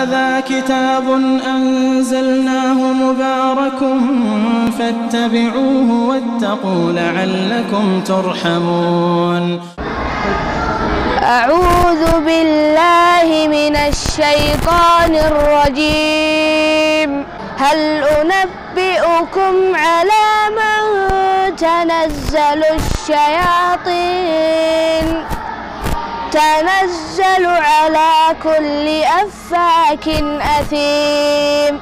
هذا كتاب أنزلناه مبارك فاتبعوه واتقوا لعلكم ترحمون. أعوذ بالله من الشيطان الرجيم. هل أنبئكم على من تنزل الشياطين؟ تنزل على كل أفاك أثيم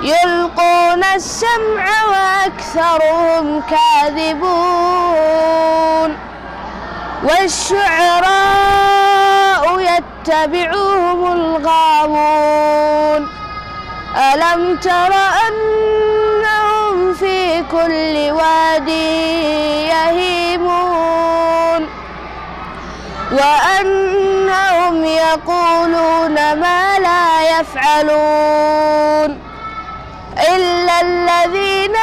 يلقون السمع وأكثرهم كاذبون والشعراء يتبعهم الغاوون ألم تر أنهم في كل واد يهيمون وأنهم يقولون ما لا يفعلون إلا الذين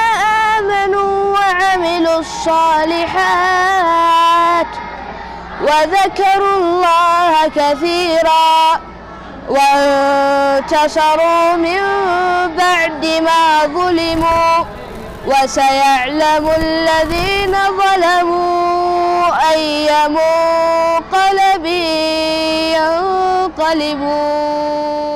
آمنوا وعملوا الصالحات وذكروا الله كثيرا وانتصروا من بعد ما ظلموا وسيعلم الذين ظلموا أي منقلب ينقلبون.